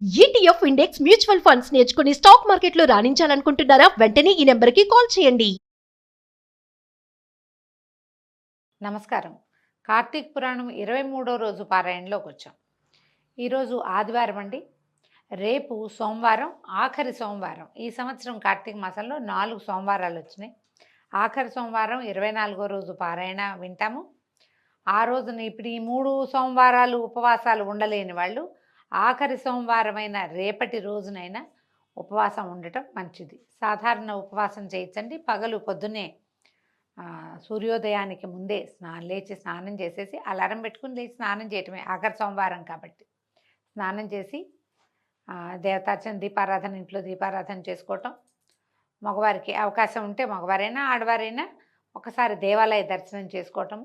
ETF index mutual funds నేర్చుకుని stock మార్కెట్లో రాణించాలనుకుంటున్నారా? వెంటనే ఈ నెంబర్కి కాల్ చేయండి. నమస్కారం. కార్తీక పురాణం 23వ రోజు పారాయణలోకి వచ్చాం. ఈరోజు ఆదివారం అండి. రేపు సోమవారం, ఆఖరి సోమవారం. ఈ సంవత్సరం కార్తీక మాసంలో 4 సోమవారాలు వచ్చినాయి. ఆఖరి సోమవారం 24వ రోజు పారాయణ వింటాము. ఆ రోజున ఇప్పుడు ఈ 3 సోమవారాలు ఉపవాసాలు ఉండలేని వాళ్ళు ఆఖరి సోమవారమైన రేపటి రోజునైనా ఉపవాసం ఉండటం మంచిది. సాధారణ ఉపవాసం చేయొచ్చండి. పగలు పొద్దున్నే సూర్యోదయానికి ముందే లేచి స్నానం చేసేసి అలారం పెట్టుకుని లేచి స్నానం చేయటమే. ఆఖరి సోమవారం కాబట్టి స్నానం చేసి దేవతార్చన, దీపారాధన, ఇంట్లో దీపారాధన చేసుకోవటం. మగవారికి అవకాశం ఉంటే మగవారైనా ఆడవారైనా ఒకసారి దేవాలయ దర్శనం చేసుకోవటం.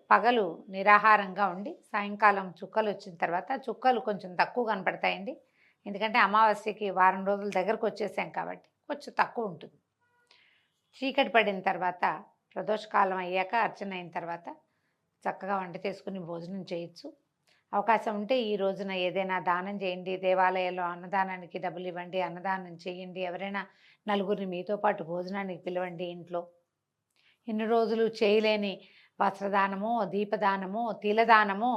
పగలు నిరాహారంగా ఉండి సాయంకాలం చుక్కలు వచ్చిన తర్వాత, చుక్కలు కొంచెం తక్కువ కనపడతాయండి, ఎందుకంటే అమావాస్యకి వారం రోజుల దగ్గరకు వచ్చేసాం కాబట్టి కొంచెం తక్కువ ఉంటుంది. చీకటి పడిన తర్వాత ప్రదోషకాలం అయ్యాక అర్చన అయిన తర్వాత చక్కగా వంట చేసుకుని భోజనం చేయొచ్చు. అవకాశం ఉంటే ఈ రోజున ఏదైనా దానం చేయండి. దేవాలయంలో అన్నదానానికి డబ్బులు ఇవ్వండి, అన్నదానం చేయండి. ఎవరైనా నలుగురిని మీతో పాటు భోజనానికి పిలవండి. ఇంట్లో ఇన్ని రోజులు చేయలేని వస్త్రదానమో, దీపదానమో, తిలదానమో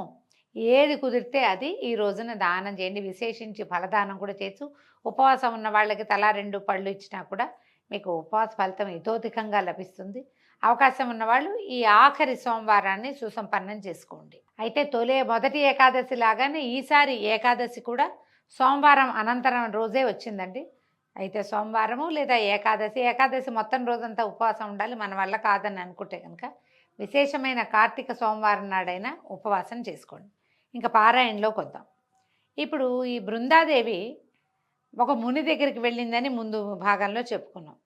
ఏది కుదిరితే అది ఈ రోజున దానం చేయండి. విశేషించి ఫలదానం కూడా చేయొచ్చు. ఉపవాసం ఉన్న వాళ్ళకి తలా 2 పళ్ళు ఇచ్చినా కూడా మీకు ఉపవాస ఫలితం ఇతోధికంగా లభిస్తుంది. అవకాశం ఉన్నవాళ్ళు ఈ ఆఖరి సోమవారాన్ని సుసంపన్నం చేసుకోండి. అయితే మొదటి ఏకాదశి లాగానే ఈసారి ఏకాదశి కూడా సోమవారం అనంతరం రోజే వచ్చిందండి. అయితే సోమవారము లేదా ఏకాదశి మొత్తం రోజంతా ఉపవాసం ఉండాలి, మన వల్ల కాదని అనుకుంటే కనుక విశేషమైన కార్తీక సోమవారం నాడైనా ఉపవాసం చేసుకోండి. ఇంకా పారాయణలోకి వద్దాం. ఇప్పుడు ఈ బృందాదేవి ఒక ముని దగ్గరికి వెళ్ళిందని ముందు భాగంలో చెప్పుకున్నాం.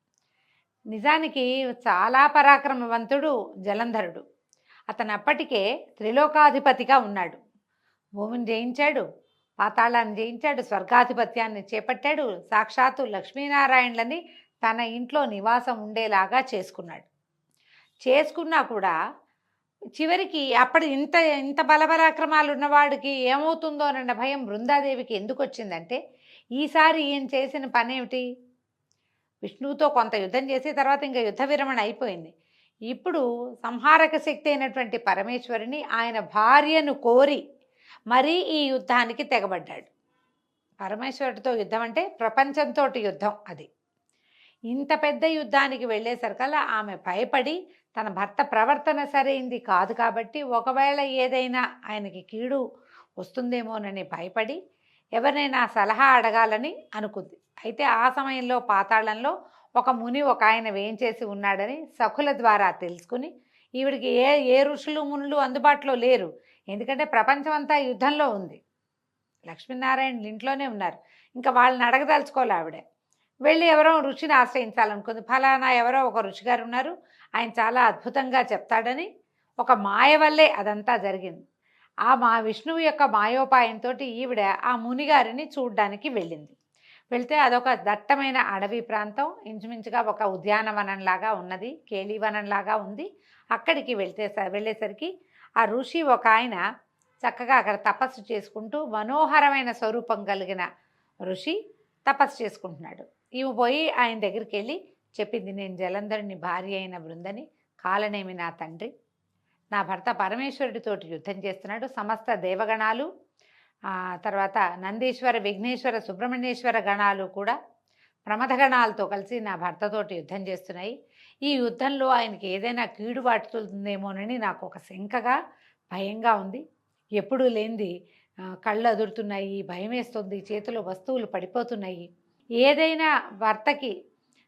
నిజానికి చాలా పరాక్రమవంతుడు జలంధరుడు. అతను అప్పటికే త్రిలోకాధిపతిగా ఉన్నాడు. భూమిని జయించాడు, పాతాళాన్ని జయించాడు, స్వర్గాధిపత్యాన్ని చేపట్టాడు. సాక్షాత్తు లక్ష్మీనారాయణలని తన ఇంట్లో నివాసం ఉండేలాగా చేసుకున్నా కూడా చివరికి అప్పుడు ఇంత బలపరాక్రమాలు ఉన్నవాడికి ఏమవుతుందో అన్న భయం బృందాదేవికి ఎందుకు వచ్చిందంటే, ఈసారి ఈయన చేసిన పనేమిటి? విష్ణువుతో కొంత యుద్ధం చేసి తర్వాత ఇంకా యుద్ధ విరమణ అయిపోయింది. ఇప్పుడు సంహారక శక్తి అయినటువంటి పరమేశ్వరిని ఆయన భార్యను కోరి మరీ ఈ యుద్ధానికి తెగబడ్డాడు. పరమేశ్వరుడితో యుద్ధం అంటే ప్రపంచంతో యుద్ధం. అది ఇంత పెద్ద యుద్ధానికి వెళ్ళేసరికల్లా ఆమె భయపడి తన భర్త ప్రవర్తన సరైంది కాదు కాబట్టి ఒకవేళ ఏదైనా ఆయనకి కీడు వస్తుందేమోనని భయపడి ఎవరినైనా సలహా అడగాలని అనుకుంది. అయితే ఆ సమయంలో పాతాళంలో ఒక ముని ఒక ఆయన వేయించేసి ఉన్నాడని సఖుల ద్వారా తెలుసుకుని, ఈవిడికి ఏ ఋషులు మునులు అందుబాటులో లేరు, ఎందుకంటే ప్రపంచం అంతా యుద్ధంలో ఉంది, లక్ష్మీనారాయణ ఇంట్లోనే ఉన్నారు, ఇంకా వాళ్ళని అడగదలుచుకోవాలి. ఆవిడ వెళ్ళి ఎవరో ఋషిని ఆశ్రయించాలనుకుంది. ఫలానా ఎవరో ఒక ఋషి గారు ఉన్నారు, ఆయన చాలా అద్భుతంగా చెప్తాడని ఒక మాయ వల్లే అదంతా జరిగింది. విష్ణువు యొక్క మాయోపాయంతో ఈవిడ ఆ మునిగారిని చూడ్డానికి వెళ్ళింది. వెళ్తే అదొక దట్టమైన అడవి ప్రాంతం, ఇంచుమించుగా ఒక ఉద్యానవనంలాగా ఉన్నది, కేళీవనంలాగా ఉంది. అక్కడికి వెళ్ళేసరికి ఆ ఋషి ఒక ఆయన చక్కగా అక్కడ తపస్సు చేసుకుంటూ, మనోహరమైన స్వరూపం కలిగిన ఋషి తపస్సు చేసుకుంటున్నాడు. ఈమె పోయి ఆయన దగ్గరికి వెళ్ళి చెప్పింది, నేను జలంధరుని భార్య అయిన బృందని, కాలనేమి నా తండ్రి, నా భర్త పరమేశ్వరుడితోటి యుద్ధం చేస్తున్నాడు, సమస్త దేవగణాలు, తర్వాత నందీశ్వర, విఘ్నేశ్వర, సుబ్రహ్మణ్యేశ్వర గణాలు కూడా ప్రమథగణాలతో కలిసి నా భర్తతోటి యుద్ధం చేస్తున్నాయి. ఈ యుద్ధంలో ఆయనకి ఏదైనా కీడు పడుతుందేమోనని నాకు ఒక శంకగా, భయంగా ఉంది. ఎప్పుడూ లేనిది కళ్ళు అదురుతున్నాయి, భయం వేస్తుంది, చేతిలో వస్తువులు పడిపోతున్నాయి. ఏదైనా భర్తకి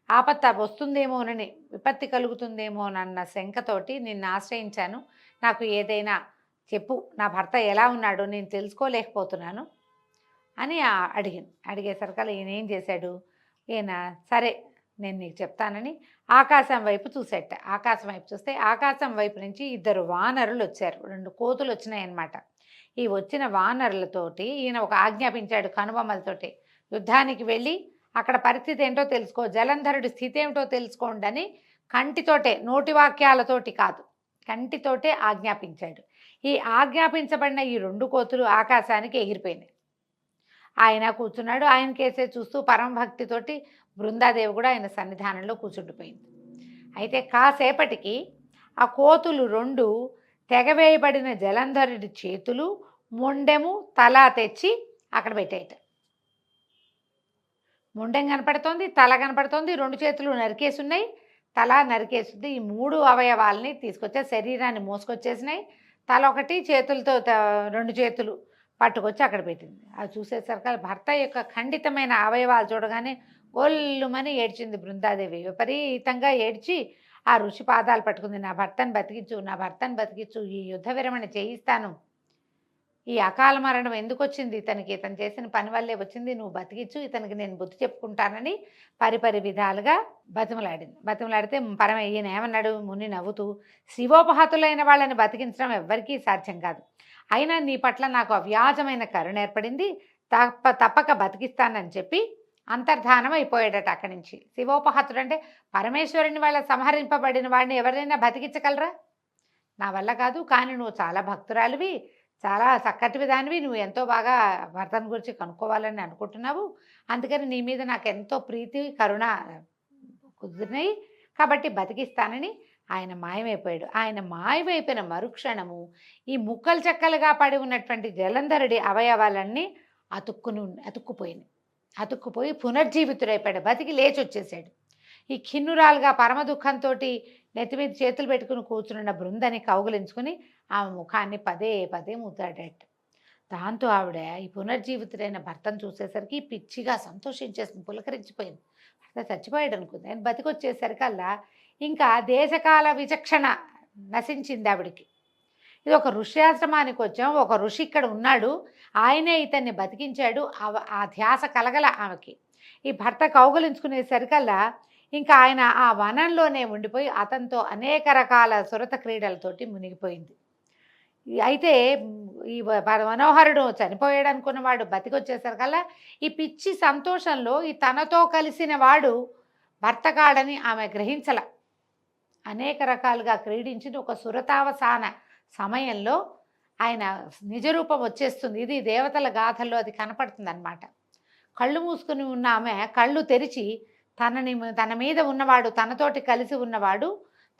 ఆపత్త వస్తుందేమోనని, విపత్తి కలుగుతుందేమోనన్న శంకతోటి నిన్ను ఆశ్రయించాను, నాకు ఏదైనా చెప్పు, నా భర్త ఎలా ఉన్నాడో నేను తెలుసుకోలేకపోతున్నాను అని అడిగేసరికల్లా ఈయన ఏం చేశాడు, ఈయన సరే నేను నీకు చెప్తానని ఆకాశం వైపు చూసేట. ఆకాశం వైపు చూస్తే ఆకాశం వైపు నుంచి 2 వానరులు వచ్చారు, 2 కోతులు వచ్చినాయన్నమాట. ఈ వచ్చిన వానరులతోటి ఈయన ఒక ఆజ్ఞాపించాడు కనుబొమ్మలతోటి, యుద్ధానికి వెళ్ళి అక్కడ పరిస్థితి ఏంటో తెలుసుకో, జలంధరుడి స్థితి ఏమిటో తెలుసుకోండి అని కంటితోటే, నోటి వాక్యాలతోటి కాదు, కంటితోటే ఆజ్ఞాపించాడు. ఈ ఆజ్ఞాపించబడిన ఈ 2 కోతులు ఆకాశానికి ఎగిరిపోయినాయి. ఆయన కూర్చున్నాడు. ఆయన కేసే చూస్తూ పరమభక్తితోటి బృందాదేవి కూడా ఆయన సన్నిధానంలో కూర్చుండిపోయింది. అయితే కాసేపటికి ఆ కోతులు 2 తెగవేయబడిన జలంధరుడి చేతులు, మొండెము, తల తెచ్చి అక్కడ పెట్టేయట. మొండెం కనపడుతోంది, తల కనపడుతోంది, 2 చేతులు నరికేసున్నాయి, తల నరికేస్తుంది. ఈ 3 అవయవాల్ని తీసుకొచ్చే శరీరాన్ని మోసుకొచ్చేసినాయి. తల ఒకటి, చేతులతో 2 చేతులు పట్టుకొచ్చి అక్కడ పెట్టింది. అది చూసేసరికి భర్త యొక్క ఖండితమైన అవయవాలు చూడగానే గొల్లుమని ఏడ్చింది బృందాదేవి. విపరీతంగా ఏడ్చి ఆ ఋషి పాదాలు పట్టుకుంది. నా భర్తను బతికించు, నా భర్తను బతికించు, ఈ యుద్ధ విరమణ చేయిస్తాను, ఈ అకాల మరణం ఎందుకు వచ్చింది ఇతనికి, ఇతను చేసిన పని వల్లే వచ్చింది, నువ్వు బతికించు, ఇతనికి నేను బుద్ధి చెప్పుకుంటానని పరిపరి విధాలుగా బతిమలాడితే ఈయన ఏమన్నాడు, ముని నవ్వుతూ, శివోపహతులైన వాళ్ళని బతికించడం ఎవ్వరికీ సాధ్యం కాదు, అయినా నీ పట్ల నాకు అవ్యాజమైన కరుణ ఏర్పడింది, తప్పక బతికిస్తానని చెప్పి అంతర్ధానం అయిపోయాడట అక్కడి నుంచి. శివోపహతుడు అంటే పరమేశ్వరుని వాళ్ళ సంహరింపబడిన వాడిని ఎవరైనా బతికించగలరా? నా వల్ల కాదు, కానీ నువ్వు చాలా భక్తురాలివి, చాలా చక్కటి విధానివి, నువ్వు ఎంతో బాగా భర్తను గురించి కనుక్కోవాలని అనుకుంటున్నావు, అందుకని నీ మీద నాకు ఎంతో ప్రీతి కరుణ కుదిరినాయి, కాబట్టి బతికిస్తానని ఆయన మాయమైపోయాడు. ఆయన మాయమైపోయిన మరుక్షణము ఈ ముక్కలు చెక్కలుగా పడి ఉన్నటువంటి జలంధరుడి అవయవాలన్నీ అతుక్కుపోయి పునర్జీవితుడైపోయాడు, బతికి లేచి వచ్చేసాడు. ఈ ఖిన్నురాలుగా పరమ దుఃఖంతో నెత్తి మీద చేతులు పెట్టుకుని కూర్చున్న బృందని కౌగులించుకుని ఆమె ముఖాన్ని పదే పదే ముద్దాడట. దాంతో ఆవిడ ఈ పునర్జీవితుడైన భర్తను చూసేసరికి పిచ్చిగా సంతోషించేసింది, పులకరించిపోయింది. భర్త చచ్చిపోయాడు అనుకుంది. ఆయన బతికొచ్చేసరికల్లా ఇంకా దేశకాల విచక్షణ నశించింది ఆవిడికి. ఇది ఒక ఋష్యాశ్రమానికి వచ్చాం, ఒక ఋషి ఇక్కడ ఉన్నాడు, ఆయనే ఇతన్ని బతికించాడు, ఆ ధ్యాస కలగల ఆమెకి. ఈ భర్త కౌగులించుకునేసరికల్లా ఇంకా ఆయన ఆ వనంలోనే ఉండిపోయి అతనితో అనేక రకాల సురత క్రీడలతోటి మునిగిపోయింది. అయితే ఈ మనోహరుడు చనిపోయాడు అనుకున్నవాడు బతికొచ్చేసరికల్లా ఈ పిచ్చి సంతోషంలో ఈ తనతో కలిసిన వాడు భర్త కాడని ఆమె గ్రహించల. అనేక రకాలుగా క్రీడించిన ఒక సురతావసాన సమయంలో ఆయన నిజరూపం వచ్చేస్తుంది. ఇది దేవతల గాథల్లో అది కనపడుతుంది అన్నమాట. కళ్ళు మూసుకుని ఉన్న ఆమె కళ్ళు తెరిచి తన మీద ఉన్నవాడు, తనతోటి కలిసి ఉన్నవాడు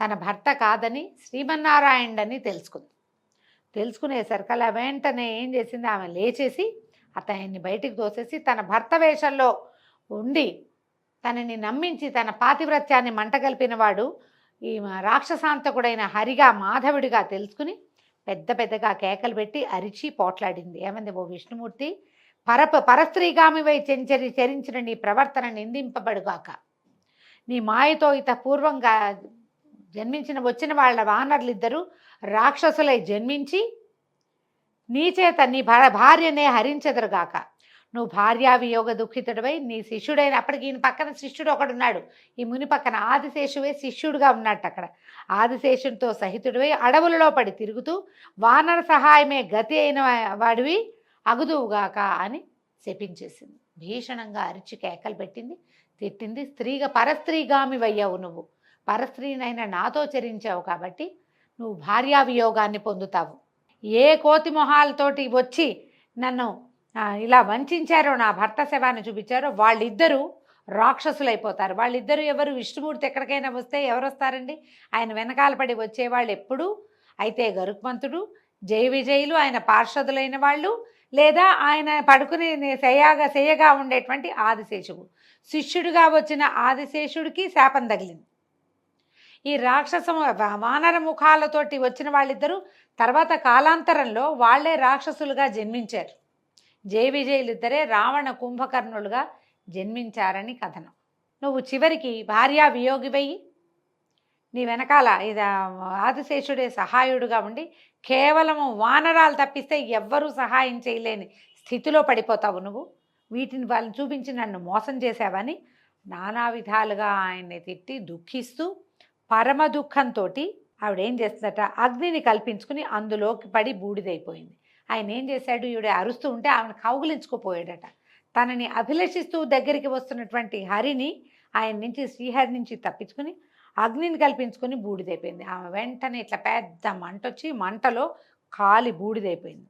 తన భర్త కాదని, శ్రీమన్నారాయణుడని తెలుసుకునేసరికి అలా వెంటనే ఏం చేసింది, ఆమె లేచేసి అతన్ని బయటికి తోసేసి తన భర్త వేషంలో ఉండి తనని నమ్మించి తన పాతివ్రత్యాన్ని మంటగలిపినవాడు ఈ రాక్షసాంతకుడైన హరిగా, మాధవుడిగా తెలుసుకుని పెద్దగా కేకలు పెట్టి అరిచి పోట్లాడింది. ఏమంది, ఓ విష్ణుమూర్తి, పరస్త్రీగామివై చరించిన నీ ప్రవర్తన నిందింపబడుగాక, నీ మాయతో పూర్వంగా వచ్చిన వాళ్ళ వానరులిద్దరూ రాక్షసులై జన్మించి నీ చేత నీ భార్యనే హరించెదరుగాక. నువ్వు భార్యావియోగ దుఃఖితుడివై నీ శిష్యుడైన, అప్పటికి ఈయన పక్కన శిష్యుడు ఒకడున్నాడు, ఈ ముని పక్కన ఆదిశేషువే శిష్యుడుగా ఉన్నట్టు అక్కడ, ఆదిశేషుడితో సహితుడివై అడవులలో పడి తిరుగుతూ వానర సహాయమే గతి అయిన వాడివి అగుదువుగాక అని శపించేసింది. భీషణంగా అరిచి కేకలు పెట్టింది, తిట్టింది. పరస్త్రీగామివయ్యావు, నువ్వు పరస్త్రీనైనా నాతో చరించావు కాబట్టి నువ్వు భార్యావియోగాన్ని పొందుతావు. ఏ కోతి మొహాలతోటి వచ్చి నన్ను ఇలా వంచారో, నా భర్త శవాన్ని చూపించారో వాళ్ళిద్దరూ రాక్షసులైపోతారు. వాళ్ళిద్దరూ ఎవరు? విష్ణుమూర్తి ఎక్కడికైనా వస్తే ఎవరు వస్తారండి? ఆయన వెనకాల పడి వచ్చేవాళ్ళు ఎప్పుడు అయితే గరుత్మంతుడు, జయ విజయులు ఆయన పార్షదులైన వాళ్ళు, లేదా ఆయన పడుకుని శయ్యగా ఉండేటువంటి ఆదిశేషుడు. శిష్యుడిగా వచ్చిన ఆదిశేషుడికి శాపం తగిలింది. ఈ వానర ముఖాలతోటి వచ్చిన వాళ్ళిద్దరూ తర్వాత కాలాంతరంలో వాళ్లే రాక్షసులుగా జన్మించారు. జయ విజయులిద్దరే రావణ కుంభకర్ణులుగా జన్మించారని కథనం. నువ్వు చివరికి భార్యా వియోగివై నీ వెనకాల ఇది ఆదిశేషుడే సహాయుడుగా ఉండి కేవలము వానరాలు తప్పిస్తే ఎవ్వరూ సహాయం చేయలేని స్థితిలో పడిపోతావు. నువ్వు వాళ్ళని చూపించి నన్ను మోసం చేశావని నానా విధాలుగా ఆయన్ని తిట్టి దుఃఖిస్తూ పరమ దుఃఖంతో ఆవిడేం చేస్తుందట, అగ్నిని కల్పించుకుని అందులోకి పడి బూడిదైపోయింది. ఆయన ఏం చేశాడు, ఈవిడ అరుస్తూ ఉంటే ఆమెను కౌగులించుకుపోయాడట. తనని అభిలషిస్తూ దగ్గరికి వస్తున్నటువంటి హరిని ఆయన నుంచి, శ్రీహరి నుంచి తప్పించుకుని అగ్నిని కల్పించుకొని బూడిదైపోయింది. ఆమె వెంటనే ఇట్లా పెద్ద మంట వచ్చి మంటలో కాలి బూడిదైపోయింది.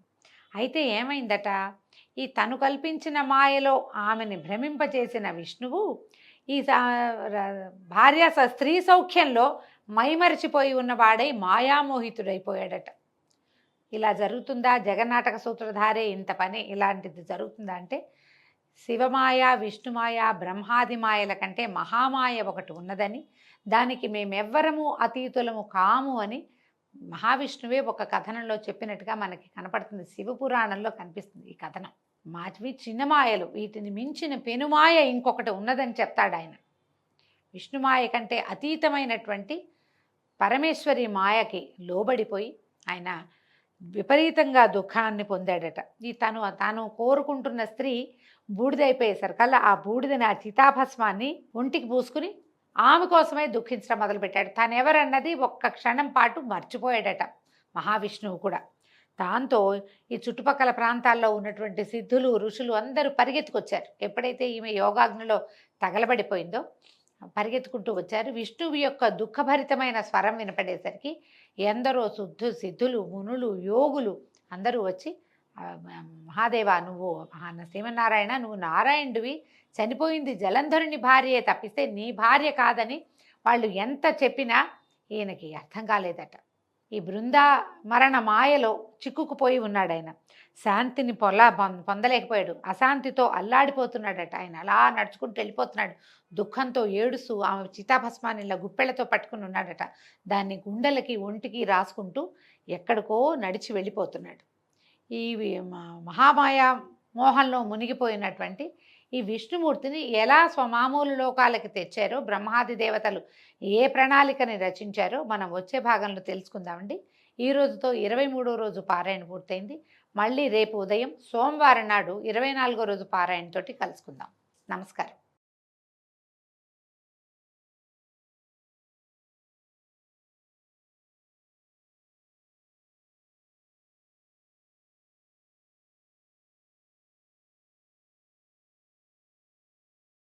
అయితే ఏమైందట, ఈ తను కల్పించిన మాయలో ఆమెని భ్రమింపచేసిన విష్ణువు ఈ భార్య స్త్రీ సౌఖ్యంలో మైమరిచిపోయి ఉన్నవాడై మాయామోహితుడైపోయాడట. ఇలా జరుగుతుందా? జగన్నాటక సూత్రధారే ఇంత పని ఇలాంటిది జరుగుతుందా అంటే, శివమాయ, విష్ణుమాయ, బ్రహ్మాది మాయల కంటే మహామాయ ఒకటి ఉన్నదని, దానికి మేమెవ్వరము అతీతులము కాము అని మహావిష్ణువే ఒక కథనంలో చెప్పినట్టుగా మనకి కనపడుతుంది. శివపురాణంలో కనిపిస్తుంది ఈ కథనం. మాటివి చిన్న మాయలు, వీటిని మించిన పెనుమాయ ఇంకొకటి ఉన్నదని చెప్తాడు ఆయన. విష్ణుమాయ కంటే అతీతమైనటువంటి పరమేశ్వరి మాయకి లోబడిపోయి ఆయన విపరీతంగా దుఃఖాన్ని పొందాడట. ఈ తాను కోరుకుంటున్న స్త్రీ బూడిదైపోయేసరికల్లా ఆ బూడిదని, ఆ చితాభస్మాన్ని ఒంటికి పూసుకుని ఆమె కోసమే దుఃఖించడం మొదలుపెట్టాడు. తాను ఎవరన్నది ఒక్క క్షణం పాటు మర్చిపోయాడట మహావిష్ణువు కూడా. దాంతో ఈ చుట్టుపక్కల ప్రాంతాల్లో ఉన్నటువంటి సిద్ధులు, ఋషులు అందరూ పరిగెత్తుకొచ్చారు. ఎప్పుడైతే ఈమె యోగాగ్నిలో తగలబడిపోయిందో పరిగెత్తుకుంటూ వచ్చారు. విష్ణువు యొక్క దుఃఖభరితమైన స్వరం వినపడేసరికి ఎందరో సిద్ధులు, మునులు, యోగులు అందరూ వచ్చి, మహాదేవ, నువ్వు శ్రీమన్నారాయణ, నువ్వు నారాయణుడివి, చనిపోయింది జలంధరుని భార్యే తప్పిస్తే నీ భార్య కాదని వాళ్ళు ఎంత చెప్పినా ఈయనకి అర్థం కాలేదట. ఈ బృందా మరణ మాయలో చిక్కుకుపోయి ఉన్నాడు ఆయన. శాంతిని పొందలేకపోయాడు. అశాంతితో అల్లాడిపోతున్నాడట ఆయన. అలా నడుచుకుంటూ వెళ్ళిపోతున్నాడు. దుఃఖంతో ఏడుస్తూ ఆమె చితాభస్మాన్ని ఇలా గుప్పెళ్లతో పట్టుకుని ఉన్నాడట. దాన్ని గుండెలకి, ఒంటికి రాసుకుంటూ ఎక్కడికో నడిచి వెళ్ళిపోతున్నాడు. ఈ మహామాయ మోహంలో మునిగిపోయినటువంటి ఈ విష్ణుమూర్తిని ఎలా స్వమామూలు లోకాలకి తెచ్చారో, బ్రహ్మాది దేవతలు ఏ ప్రణాళికని రచించారో మనం వచ్చే భాగంలో తెలుసుకుందామండి. ఈ రోజుతో 23వ రోజు పారాయణ పూర్తయింది. మళ్ళీ రేపు ఉదయం సోమవారం నాడు 24వ రోజు పారాయణతోటి కలుసుకుందాం. నమస్కారం.